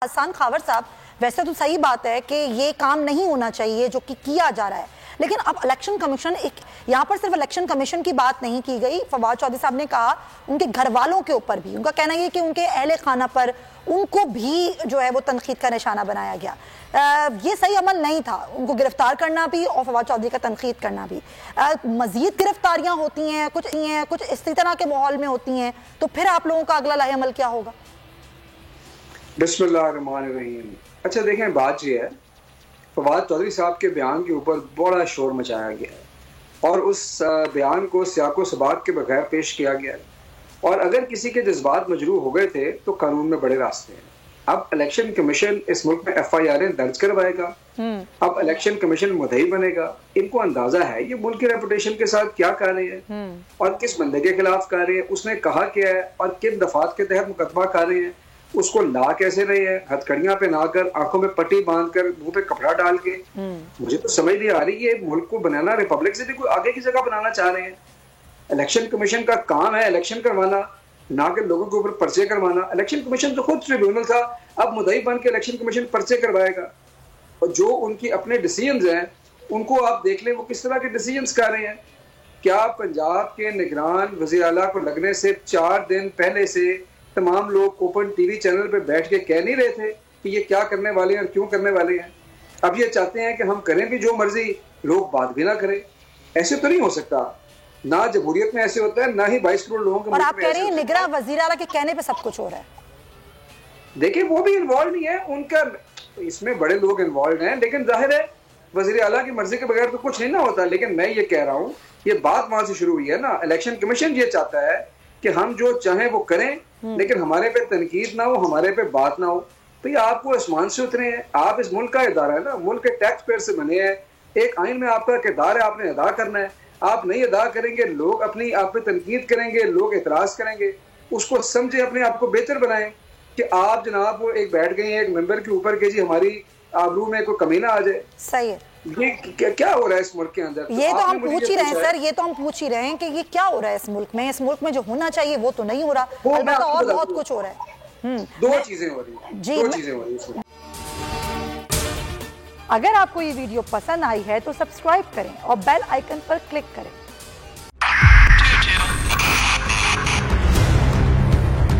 हसन खावर साहब, वैसे तो सही बात है कि ये काम नहीं होना चाहिए जो कि किया जा रहा है, लेकिन अब इलेक्शन कमीशन यहाँ पर सिर्फ इलेक्शन कमीशन की बात नहीं की गई। फवाद चौधरी साहब ने कहा उनके घर वालों के ऊपर भी, उनका कहना ये कि उनके अहले खाना पर उनको भी जो है वो तनकीद का निशाना बनाया गया। ये सही अमल नहीं था, उनको गिरफ्तार करना भी और फवाद चौधरी का तनकीद करना भी। मजीद गिरफ्तारियां होती हैं, कुछ इसी तरह के माहौल में होती हैं, तो फिर आप लोगों का अगला लाहे अमल क्या होगा? बिस्मिल्लाहिर्रहमानिर्रहीम। अच्छा देखें, बात यह है, फवाद चौधरी साहब के बयान के ऊपर बड़ा शोर मचाया गया है और उस बयान को सियाको सबाक के बगैर पेश किया गया है, और अगर किसी के जज्बात मजरूह हो गए थे तो कानून में बड़े रास्ते हैं। अब इलेक्शन कमीशन इस मुल्क में FIR दर्ज करवाएगा, अब इलेक्शन कमीशन मुद्दई बनेगा। इनको अंदाजा है ये मुल्क की रेपुटेशन के साथ क्या कर रहे हैं और किस बंदे के खिलाफ कर रहे हैं, उसने कहा क्या है और किन दफात के तहत मुकदमा कर रहे हैं, उसको ला कैसे रहे हैं, हथकड़ियां पहना कर, आंखों में पट्टी बांध कर, मुंह पे कपड़ा डाल के। मुझे तो समझ नहीं आ रही, ये मुल्क को बनाना रिपब्लिक से भी कोई आगे की जगह बनाना चाह रहे हैं। इलेक्शन कमीशन का काम है इलेक्शन करवाना, ना कि लोगों के ऊपर पर्चे करवाना। इलेक्शन कमीशन तो खुद ट्रिब्यूनल था, अब मुद्दई बन के इलेक्शन कमीशन पर्चे करवाएगा। और जो उनकी अपने डिसीजंस हैं उनको आप देख लें, वो किस तरह के डिसीजंस कर रहे हैं। क्या पंजाब के निगरान वज़ीर आला को लगने से 4 दिन पहले से तमाम लोग ओपन TV चैनल पे बैठ के कह नहीं रहे थे कि ये क्या करने वाले हैं और क्यों करने वाले हैं? अब ये चाहते हैं कि हम करें भी जो मर्जी, लोग बात भी ना करें। ऐसे तो नहीं हो सकता, ना जमहूरियत में ऐसे होता है, ना ही 22 करोड़ लोगों के। और आप कह रहे हैं निगरान वज़ीर आला के कहने पे सब कुछ हो रहा है। देखिए, वो भी इन्वॉल्व नहीं है, उनका इसमें बड़े लोग इन्वॉल्व हैं, लेकिन जाहिर है वज़ीर आला की मर्जी के बगैर तो कुछ नहीं ना होता। लेकिन मैं ये कह रहा हूँ, ये बात वहां से शुरू हुई है ना। इलेक्शन कमीशन ये चाहता है कि हम जो चाहें वो करें, लेकिन हमारे पे तनकीद ना हो, हमारे पे बात ना हो। भाई आपको आसमान से उतरे हैं, आप इस मुल्क का इदारा है ना, मुल्क के टैक्स पेयर से बने हैं, एक आइन में आपका किरदार है, आपने अदा करना है। आप नहीं अदा करेंगे, लोग अपनी आप पे तनकीद करेंगे, लोग एतराज करेंगे। उसको समझे, अपने आप को बेहतर बनाएं कि आप जनाब वो एक बैठ गए हैं एक मेंबर के ऊपर के जी हमारी आबरू में कोई कमी ना आ जाए। सही है। ये क्या हो रहा है इस मुल्क के अंदर? ये तो हम पूछ ही रहे हैं सर, ये तो हम पूछ ही रहे हैं कि ये क्या हो रहा है इस मुल्क में। इस मुल्क में जो होना चाहिए वो तो नहीं हो रहा, अलबत्ता और बहुत कुछ हो रहा है। दो चीजें हो रही हैं जी, दो चीजें हो रही हैं। अगर आपको ये वीडियो पसंद आई है तो सब्सक्राइब करें और बेल आइकन पर क्लिक करें।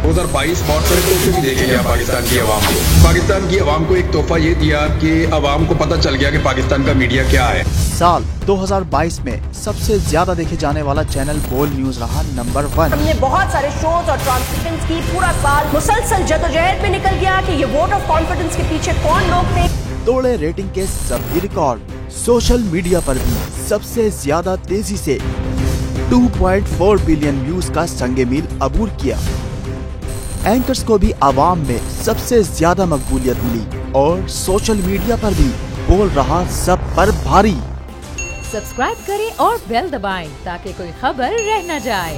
2022 बहुत सारे तोहफे भी देखे गया पाकिस्तान की आवाम को। पाकिस्तान की आवाम को एक तोहफा ये दिया कि आवाम को पता चल गया कि पाकिस्तान का मीडिया क्या है। साल 2022 में सबसे ज्यादा देखे जाने वाला चैनल बोल न्यूज रहा नंबर 1। हमने बहुत सारे शोज और ट्रांसमिशंस की, पूरा साल मुसलसल जदोजहद में निकल गया कि ये वोट ऑफ कॉन्फिडेंस के पीछे कौन लोग थे। तोड़े रेटिंग के सभी रिकॉर्ड। सोशल मीडिया पर भी सबसे ज्यादा तेजी से 2.4 बिलियन व्यूज का संगे मील अबूर किया। एंकर्स को भी आवाम में सबसे ज्यादा मकबूलियत मिली और सोशल मीडिया पर भी बोल रहा सब पर भारी। सब्सक्राइब करें और बेल दबाएं ताकि कोई खबर रह न जाए।